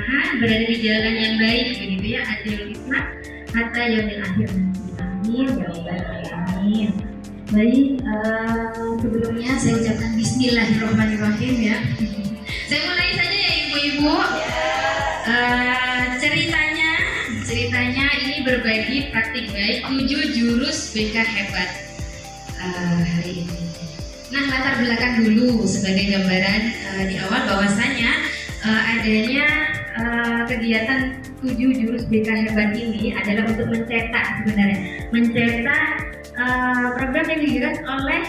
pertengahan, berada di jalan yang baik, begitu ya. Adil isma hatta yaumil akhir. Amin ya rabbal alamin. Baik, sebelumnya saya ucapkan Bismillahirrahmanirrahim ya. Saya mulai saja ya ibu-ibu. Ceritanya ini berbagi praktik baik 7 jurus BK hebat hari ini. Nah, latar belakang dulu sebagai gambaran di awal bahwasanya adanya kegiatan 7 jurus BK hebat ini adalah untuk mencetak program yang digagas oleh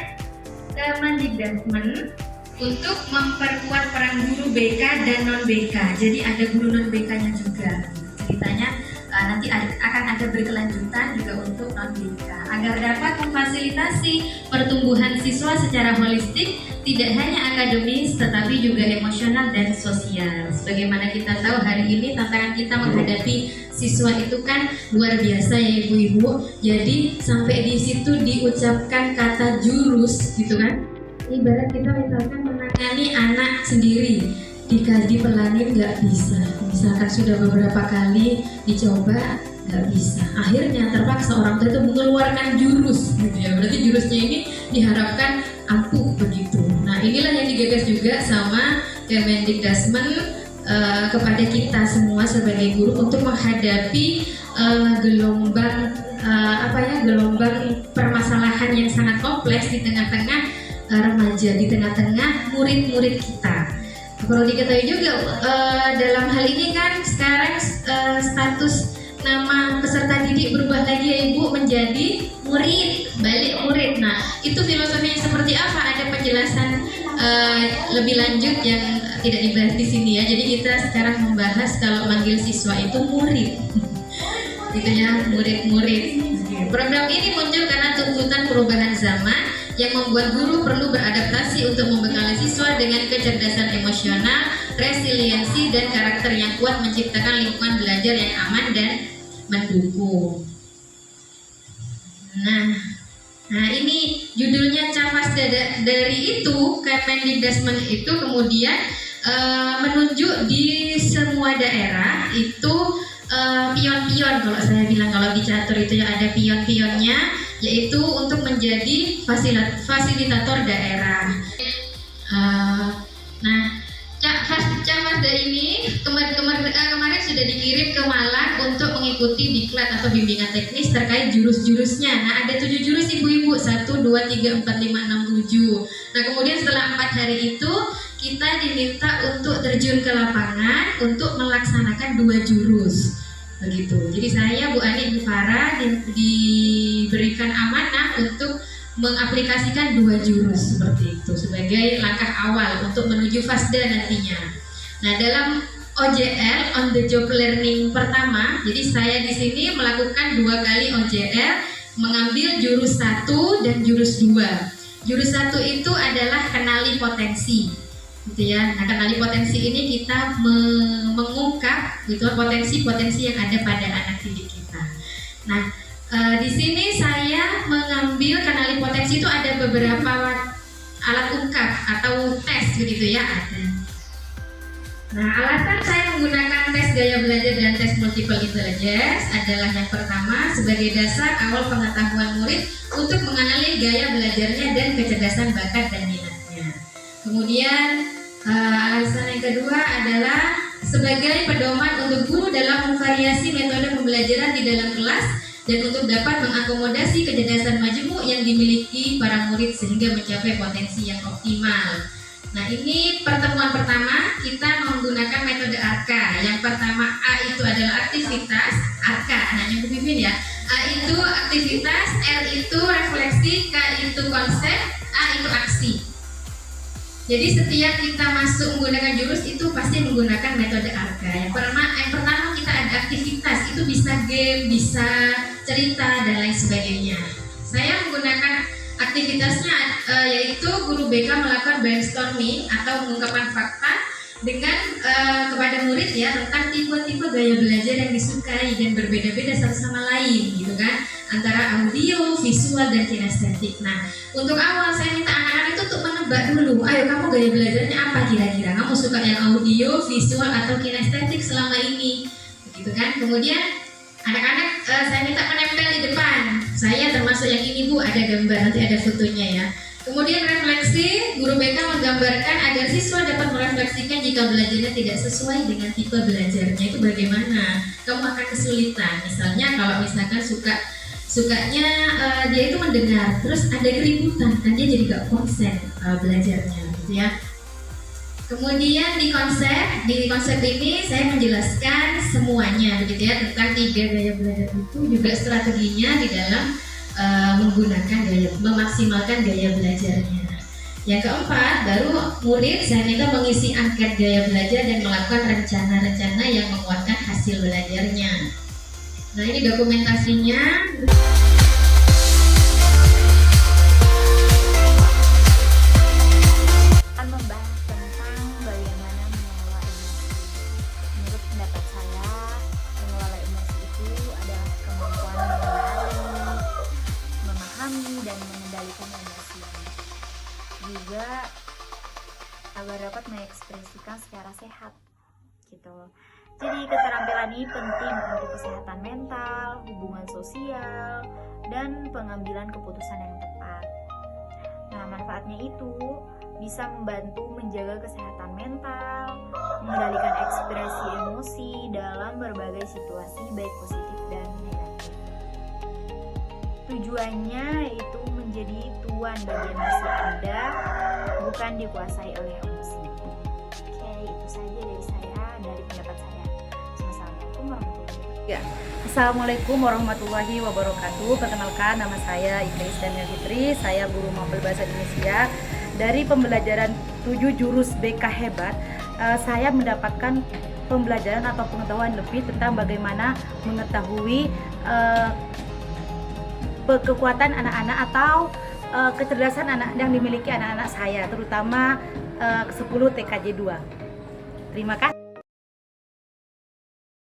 Kemendikbud untuk memperkuat peran guru BK dan non BK. Jadi ada guru non BK-nya juga. Ceritanya nanti akan ada berkelanjutan juga untuk non BK agar dapat memfasilitasi pertumbuhan siswa secara holistik, tidak hanya akademis tetapi juga emosional dan sosial. Sebagaimana kita tahu hari ini tantangan kita menghadapi siswa itu kan luar biasa ya ibu-ibu. Jadi sampai di situ diucapkan kata jurus gitu kan. Ibarat kita misalkan menangani anak sendiri, dipelanin nggak bisa. Misalkan sudah beberapa kali dicoba nggak bisa. Akhirnya terpaksa orang tua itu mengeluarkan jurus gitu ya. Berarti jurusnya ini diharapkan ampuh begitu. Nah inilah yang digagas juga sama Kemendikbud kepada kita semua sebagai guru untuk menghadapi gelombang permasalahan yang sangat kompleks di tengah-tengah remaja, di tengah-tengah murid-murid kita. Perlu diketahui juga dalam hal ini kan sekarang status nama peserta didik berubah lagi ya ibu menjadi murid, balik murid. Nah itu filosofinya seperti apa? Ada penjelasan lebih lanjut yang tidak dibahas di sini ya. Jadi kita sekarang membahas kalau manggil siswa itu murid, gitu ya, murid-murid. Program ini muncul karena tuntutan perubahan zaman yang membuat guru perlu beradaptasi untuk membekali siswa dengan kecerdasan emosional, resiliensi, dan karakter yang kuat, menciptakan lingkungan belajar yang aman dan mendukung. Nah ini judulnya Cafasda. Dari itu Kemendikbud itu kemudian menunjuk di semua daerah itu pion-pion, kalau saya bilang, kalau di catur itu ya ada pion-pionnya, yaitu untuk menjadi fasilitator daerah. Nah, Cafasda ini kemarin sudah dikirim ke Malang untuk mengikuti diklat atau bimbingan teknis terkait jurus-jurusnya. Nah, ada 7 jurus ibu-ibu, 1, 2, 3, 4, 5, 6, 7. Nah, kemudian setelah 4 hari itu kita diminta untuk terjun ke lapangan untuk melaksanakan 2 jurus. Begitu. Jadi saya Bu Ani, Bu Farah diberikan amanah untuk mengaplikasikan 2 jurus seperti itu sebagai langkah awal untuk menuju Fasda nantinya. Nah, dalam OJL on the job learning pertama, jadi saya di sini melakukan 2 kali OJL, mengambil jurus 1 dan jurus 2. Jurus 1 itu adalah kenali potensi, gitu ya. Nah, kenali potensi ini kita mengungkap gitu potensi-potensi yang ada pada anak didik kita. Nah, di sini saya mengambil kenali potensi itu ada beberapa alat ungkap atau tes begitu ya ada. Nah, alasan saya menggunakan tes gaya belajar dan tes multiple intelligence adalah yang pertama sebagai dasar awal pengetahuan murid untuk mengenali gaya belajarnya dan kecerdasan bakat dan minatnya. Kemudian alasan yang kedua adalah sebagai pedoman untuk guru dalam memvariasi metode pembelajaran di dalam kelas dan untuk dapat mengakomodasi kecerdasan majemuk yang dimiliki para murid sehingga mencapai potensi yang optimal. Nah, ini pertemuan pertama kita menggunakan metode ARKA. Yang pertama A itu adalah aktivitas, ARKA. Nah, yang dipimpin ya. A itu aktivitas, R itu refleksi, K itu konsep, A itu aksi. Jadi setiap kita masuk menggunakan jurus itu pasti menggunakan metode ARKA. Yang pertama kita ada aktivitas, itu bisa game, bisa cerita dan lain sebagainya. Saya menggunakan aktivitasnya yaitu guru BK melakukan brainstorming atau mengungkapkan fakta dengan kepada murid ya tentang tipe-tipe gaya belajar yang disukai dan berbeda-beda satu sama lain gitu kan. antara audio, visual, dan kinestetik. Nah, untuk awal saya minta anak-anak itu untuk menebak dulu. Ayo, kamu gaya belajarnya apa kira-kira? Kamu suka yang audio, visual, atau kinestetik selama ini? Begitu kan? Kemudian anak-anak saya minta menempel di depan. Saya termasuk yang ini Bu, ada gambar, nanti ada fotonya ya. Kemudian refleksi, guru BK menggambarkan agar siswa dapat merefleksikan jika belajarnya tidak sesuai dengan tipe belajarnya. Itu bagaimana? Kamu akan kesulitan. Misalnya kalau misalkan sukanya dia itu mendengar, terus ada keributan, kan dia jadi gak konsen belajarnya, gitu ya. Kemudian di konsep ini saya menjelaskan semuanya, begitu ya, tentang 3 gaya belajar itu, juga strateginya di dalam memaksimalkan gaya belajarnya. Yang keempat, baru murid saya minta mengisi angket gaya belajar dan melakukan rencana-rencana yang menguatkan hasil belajarnya. Nah, ini dokumentasinya. Akan membahas tentang bagaimana mengelola emosi. Menurut pendapat saya, mengelola emosi itu adalah kemampuan mengenali, memahami, dan mengendalikan emosi. Juga agar dapat mengekspresikan secara sehat, gitu. Jadi keterampilan ini penting untuk kesehatan mental, hubungan sosial, dan pengambilan keputusan yang tepat. Nah, manfaatnya itu bisa membantu menjaga kesehatan mental, mengendalikan ekspresi emosi dalam berbagai situasi baik positif dan negatif. Tujuannya yaitu menjadi tuan bagi emosi Anda, bukan dikuasai oleh emosi. Oke, itu saja dari saya, dari pendapat saya. Assalamualaikum warahmatullahi wabarakatuh. Assalamualaikum warahmatullahi wabarakatuh. Perkenalkan, nama saya Idris Daniel Fitri. Saya guru mapel bahasa Indonesia. Dari pembelajaran 7 jurus BK Hebat, saya mendapatkan pembelajaran atau pengetahuan lebih tentang bagaimana mengetahui kekuatan anak-anak atau kecerdasan anak yang dimiliki anak-anak saya, terutama 10 TKJ 2. Terima kasih.